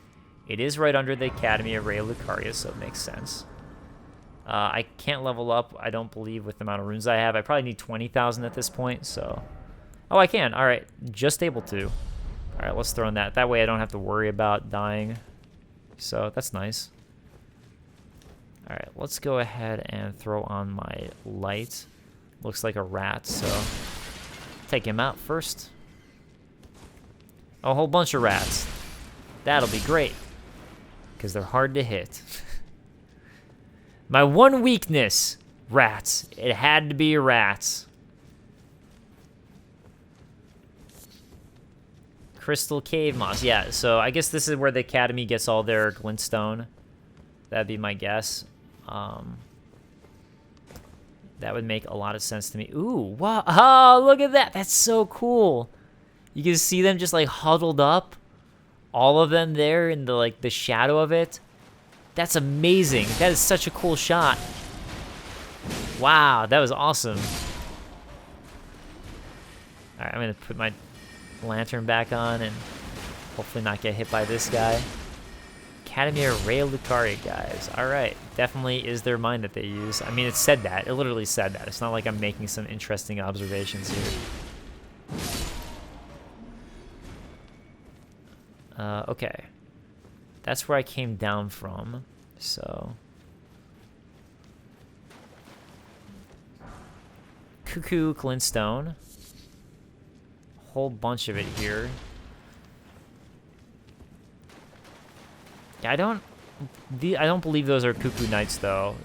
It is right under the Academy of Ray Lucaria, so it makes sense. I can't level up, I don't believe, with the amount of runes I have. I probably need 20,000 at this point, so... Oh, I can. All right. Just able to. All right, let's throw in that. That way I don't have to worry about dying. So that's nice. All right, let's go ahead and throw on my light. Looks like a rat, so take him out first. A whole bunch of rats. That'll be great, because they're hard to hit. My one weakness, rats. It had to be rats. Crystal Cave Moss. Yeah, so I guess this is where the Academy gets all their Glintstone. That'd be my guess. That would make a lot of sense to me. Ooh, wow. Oh, look at that. That's so cool. You can see them just like huddled up. All of them there in the like the shadow of it. That's amazing. That is such a cool shot. Wow, that was awesome. All right, I'm gonna put my lantern back on and hopefully not get hit by this guy. Academy of Ray Lucaria, guys. All right, definitely is their mine that they use. I mean, it said that. It literally said that. It's not like I'm making some interesting observations here. Okay. That's where I came down from, so... Cuckoo Glintstone. Whole bunch of it here. Yeah, I don't believe those are Cuckoo Knights though.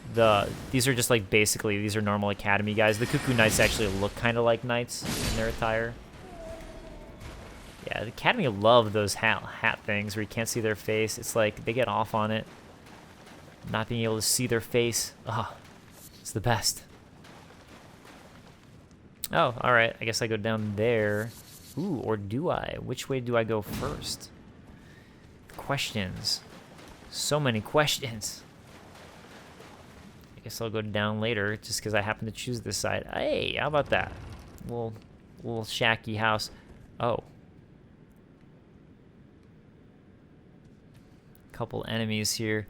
These are just like basically these are normal Academy guys. The Cuckoo Knights actually look kind of like knights in their attire. Yeah, the Academy love those hat things where you can't see their face. It's like they get off on it. Not being able to see their face. Ah, it's the best. Oh, all right. I guess I go down there. Ooh, or do I? Which way do I go first? Questions. So many questions. I guess I'll go down later just because I happen to choose this side. Hey, how about that? Little shacky house. Oh. Couple enemies here.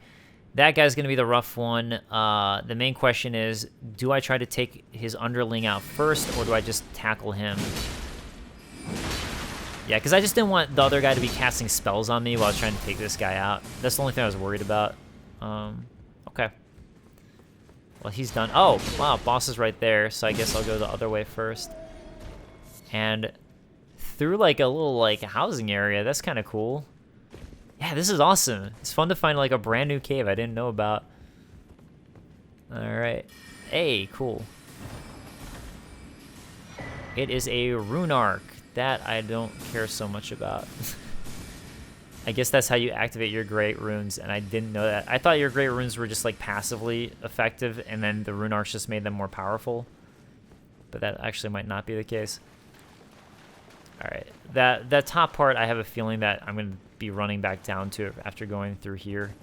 That guy's going to be the rough one. The main question is, do I try to take his underling out first, or do I just tackle him? Yeah, because I just didn't want the other guy to be casting spells on me while I was trying to take this guy out. That's the only thing I was worried about. Okay. Well, he's done. Oh, wow, boss is right there, so I guess I'll go the other way first. And through, like, a little, like, housing area. That's kind of cool. Yeah, this is awesome. It's fun to find, like, a brand new cave I didn't know about. Alright. Hey, cool. It is a rune arc. That I don't care so much about. I guess that's how you activate your great runes, and I didn't know that. I thought your great runes were just, like, passively effective, and then the rune arcs just made them more powerful. But that actually might not be the case. Alright. That top part, I have a feeling that I'm going to be running back down to after going through here.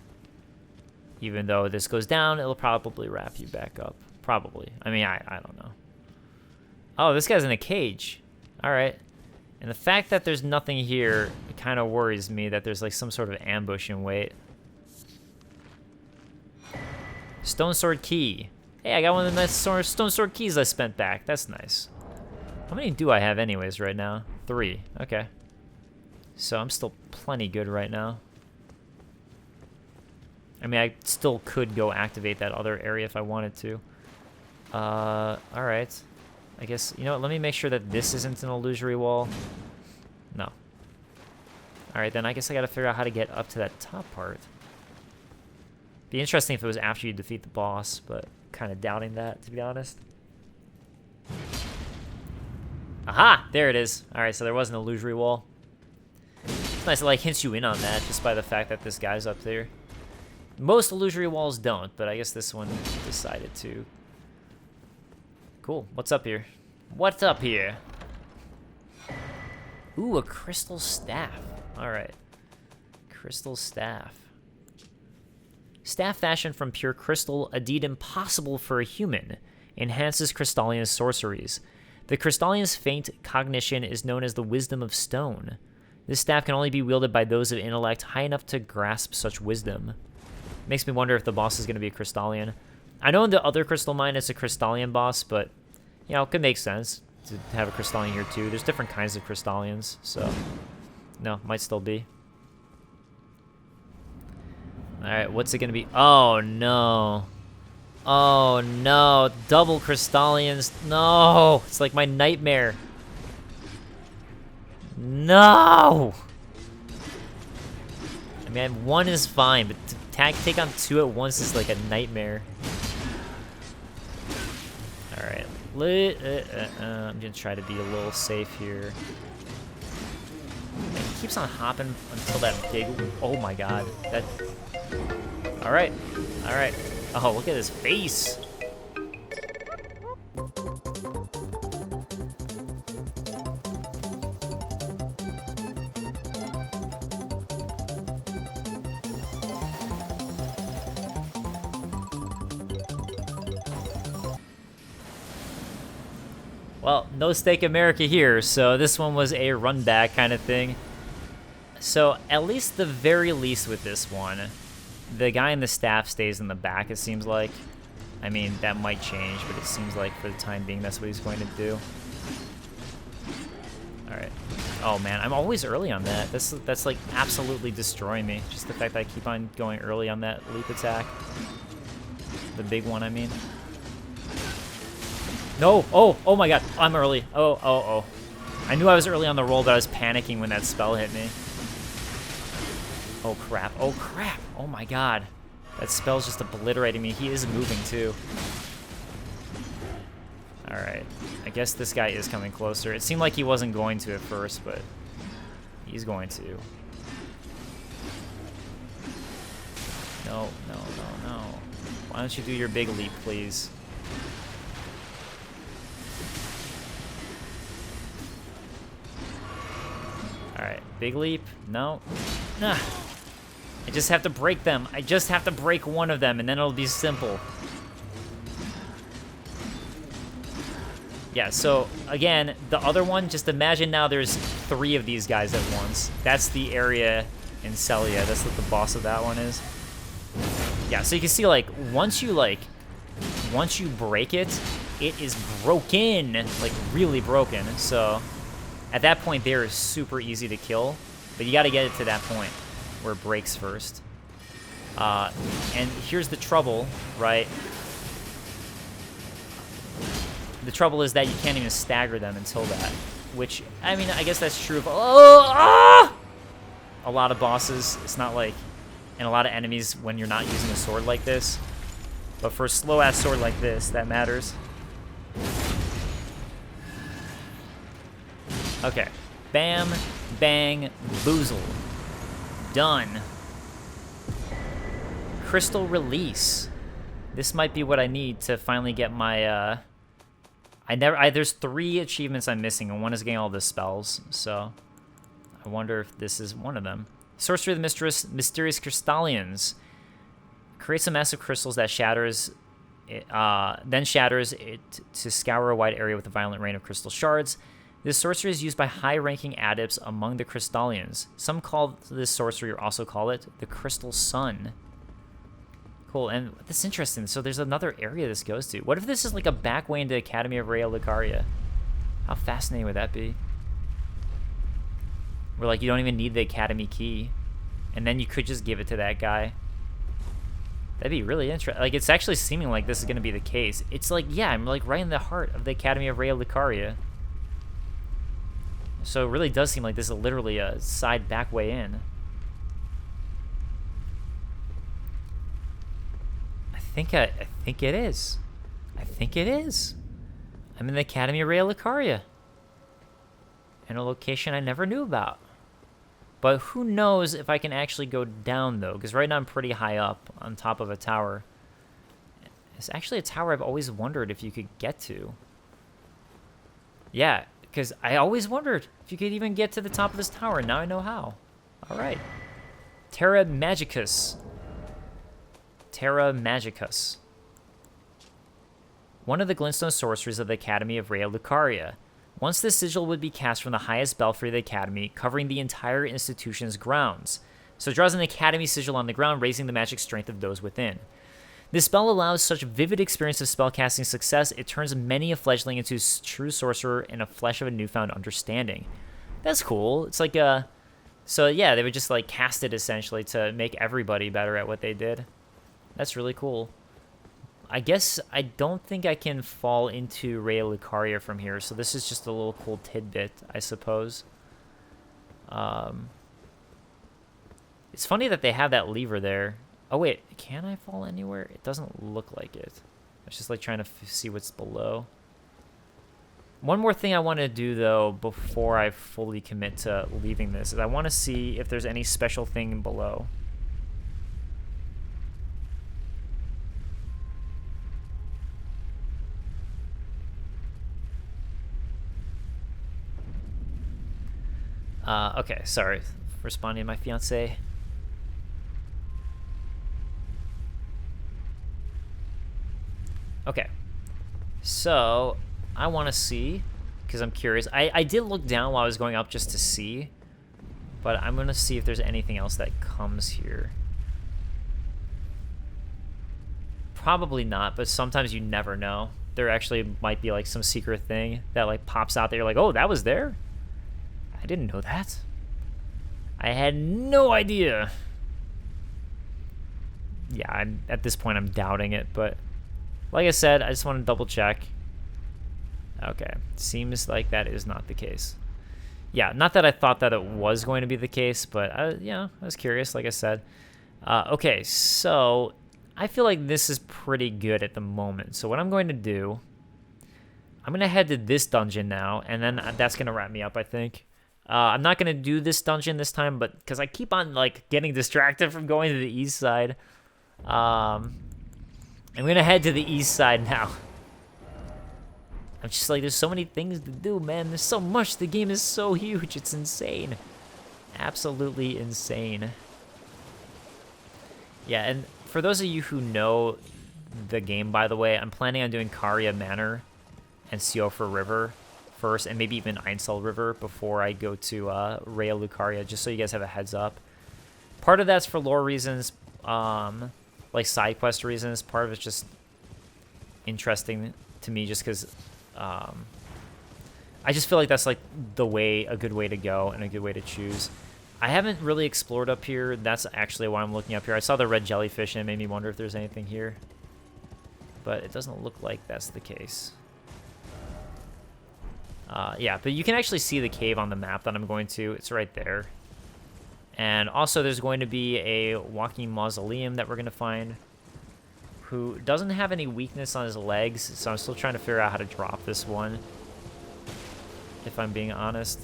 Even though this goes down, it'll probably wrap you back up. Probably. I mean, I don't know. Oh, this guy's in a cage. Alright. And the fact that there's nothing here kind of worries me, that there's like some sort of ambush in wait. Stone Sword Key. Hey, I got one of the nice Stone Sword Keys I spent back. That's nice. How many do I have anyways right now? 3. Okay. So I'm still plenty good right now. I mean, I still could go activate that other area if I wanted to. Alright. I guess, you know what, let me make sure that this isn't an illusory wall. Alright, then I guess I gotta figure out how to get up to that top part. Be interesting if it was after you defeat the boss, but kind of doubting that, to be honest. Aha! There it is. Alright, so there was an illusory wall. It's nice, it like hints you in on that, just by the fact that this guy's up there. Most illusory walls don't, but I guess this one decided to. Cool. What's up here? What's up here? Ooh, a crystal staff. Alright. Crystal staff. Staff fashioned from pure crystal, a deed impossible for a human, enhances Crystallian's sorceries. The Crystallian's faint cognition is known as the Wisdom of Stone. This staff can only be wielded by those of intellect high enough to grasp such wisdom. Makes me wonder if the boss is going to be a Crystallian. I know in the other Crystal Mine it's a Crystallian boss, but, you know, it could make sense to have a Crystallian here too. There's different kinds of Crystallians, so, no, might still be. Alright, what's it going to be? Oh, no. Oh, no. Double Crystallians. No! It's like my nightmare. No! I mean, one is fine, but to take on two at once is like a nightmare. Alright. I'm gonna try to be a little safe here. It keeps on hopping until that big... Oh my god. That... Alright. Alright. Oh, look at his face. Well, no Steak America here, so this one was a run back kind of thing. So, at least the very least with this one, the guy in the staff stays in the back, it seems like. I mean, that might change, but it seems like for the time being that's what he's going to do. Alright. Oh man, I'm always early on that. That's like absolutely destroying me. Just the fact that I keep on going early on that leap attack. The big one, I mean. No! Oh my god, I'm early. Oh. I knew I was early on the roll, but I was panicking when that spell hit me. Oh crap, oh my god. That spell's just obliterating me. He is moving too. Alright, I guess this guy is coming closer. It seemed like he wasn't going to at first, but he's going to. No. Why don't you do your big leap, please? Alright, big leap. No. Nah. I just have to break them. I just have to break one of them, and then it'll be simple. Yeah, so, again, the other one, just imagine now there's 3 of these guys at once. That's the area in Celia. That's what the boss of that one is. Yeah, so you can see, like, once you break it, it is broken. Like, really broken. So, at that point, they are super easy to kill. But you gotta get it to that point where it breaks first. And here's the trouble, right? The trouble is that you can't even stagger them until that. Which, I mean, I guess that's true of a lot of bosses. It's not like... And a lot of enemies when you're not using a sword like this. But for a slow-ass sword like this, that matters. Okay. Bam, bang, boozle. Done. Crystal release. This might be what I need to finally get my, there's 3 achievements I'm missing, and one is getting all the spells, so I wonder if this is one of them. Sorcery of the Mysterious Crystallians. Creates a mass of crystals that shatters it, then shatters it to scour a wide area with a violent rain of crystal shards. This sorcery is used by high-ranking adepts among the Crystallians. Some call this sorcery, or also call it, the Crystal Sun. Cool, and that's interesting. So there's another area this goes to. What if this is like a back way into Academy of Raya Lucaria? How fascinating would that be? Where, like, you don't even need the Academy key. And then you could just give it to that guy. That'd be really interesting. Like, it's actually seeming like this is going to be the case. It's like, yeah, I'm, like, right in the heart of the Academy of Raya Lucaria. So it really does seem like this is literally a side back way in. I think it is. I think it is. I'm in the Academy of Rhea Lucaria. In a location I never knew about. But who knows if I can actually go down, though, because right now I'm pretty high up on top of a tower. It's actually a tower I've always wondered if you could get to. Yeah, because I always wondered if you could even get to the top of this tower. Now I know how. All right. Terra Magicus. Terra Magicus. One of the Glintstone sorceries of the Academy of Rhea Lucaria. Once this sigil would be cast from the highest belfry of the Academy, covering the entire institution's grounds. So it draws an Academy sigil on the ground, raising the magic strength of those within. This spell allows such vivid experience of spellcasting success, it turns many a fledgling into a true sorcerer in a flesh of a newfound understanding. That's cool. It's like a... So yeah, they would just like cast it essentially to make everybody better at what they did. That's really cool. I guess I don't think I can fall into Rhea Lucaria from here, so this is just a little cool tidbit, I suppose. It's funny that they have that lever there. Oh wait, can I fall anywhere? It doesn't look like it. It's just like trying to see what's below. One more thing I want to do, though, before I fully commit to leaving this, is I want to see if there's any special thing below. Okay, sorry. Responding to my fiance. Okay. So, I want to see, because I'm curious. I did look down while I was going up just to see, but I'm going to see if there's anything else that comes here. Probably not, but sometimes you never know. There actually might be like some secret thing that like pops out there. You're like, oh, that was there? I didn't know that. I had no idea. Yeah, at this point I'm doubting it, but like I said, I just want to double check. Okay, seems like that is not the case. Yeah, not that I thought that it was going to be the case, but I was curious, like I said. Okay, so I feel like this is pretty good at the moment. So what I'm going to do, I'm going to head to this dungeon now, and then that's going to wrap me up, I think. I'm not going to do this dungeon this time, but because I keep on like getting distracted from going to the east side. I'm going to head to the east side now. I'm just like, there's so many things to do, man. There's so much. The game is so huge. It's insane. Absolutely insane. Yeah, and for those of you who know the game, by the way, I'm planning on doing Caria Manor and Siofor River first, and maybe even Einsel River before I go to Rhea Lucaria, just so you guys have a heads up. Part of that's for lore reasons, like side quest reasons. Part of it's just interesting to me, just because I just feel like that's like a good way to go and a good way to choose. I haven't really explored up here. That's actually why I'm looking up here. I saw the red jellyfish and it made me wonder if there's anything here, but it doesn't look like that's the case. Yeah, but you can actually see the cave on the map that I'm going to. It's right there. And also there's going to be a walking mausoleum that we're going to find, who doesn't have any weakness on his legs, so I'm still trying to figure out how to drop this one, if I'm being honest.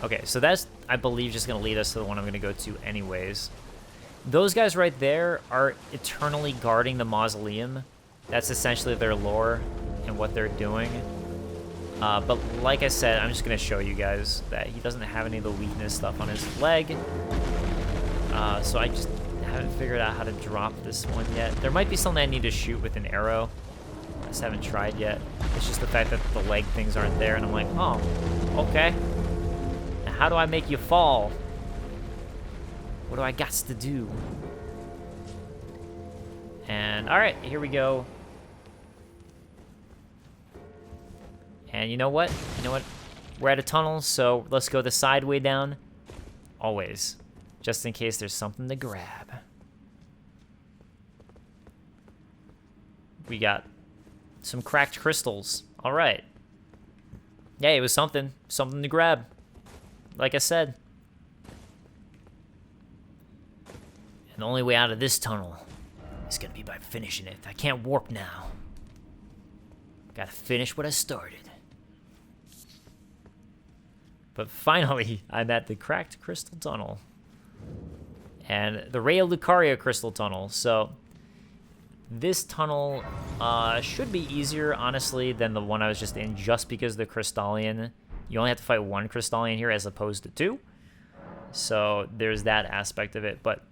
Okay, so that's, I believe, just going to lead us to the one I'm going to go to anyways. Those guys right there are eternally guarding the mausoleum. That's essentially their lore and what they're doing. But like I said, I'm just going to show you guys that he doesn't have any of the weakness stuff on his leg. So I just haven't figured out how to drop this one yet. There might be something I need to shoot with an arrow. I just haven't tried yet. It's just the fact that the leg things aren't there, and I'm like, oh, okay. Now how do I make you fall? What do I got to do? And all right, here we go. And you know what? We're at a tunnel, so let's go the side way down. Always. Just in case there's something to grab. We got some cracked crystals. All right. Yeah, it was something to grab. Like I said. And the only way out of this tunnel is gonna be by finishing it. I can't warp now. Gotta finish what I started. But finally, I'm at the cracked crystal tunnel. And the Ray of Lucaria crystal tunnel. So this tunnel should be easier, honestly, than the one I was just in, just because the Crystallian, you only have to fight one Crystallian here as opposed to two. So there's that aspect of it. But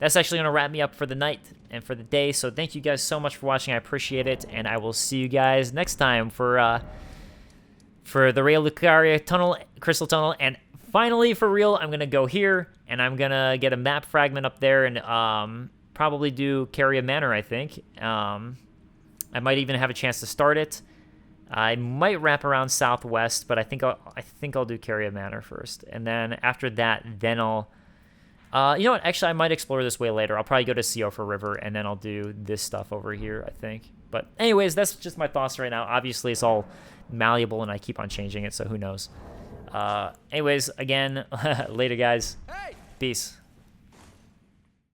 that's actually going to wrap me up for the night and for the day. So thank you guys so much for watching. I appreciate it. And I will see you guys next time for the Ray of Lucaria tunnel, crystal tunnel. And finally, for real, I'm going to go here. And I'm going to get a map fragment up there and probably do Carrier Manor, I think. I might even have a chance to start it. I might wrap around southwest, but I think I'll do Carrier Manor first. And then after that, then I'll... you know what? Actually, I might explore this way later. I'll probably go to Seofor River, and then I'll do this stuff over here, I think. But anyways, that's just my thoughts right now. Obviously, it's all malleable, and I keep on changing it, so who knows. Anyways, again, later, guys. Peace.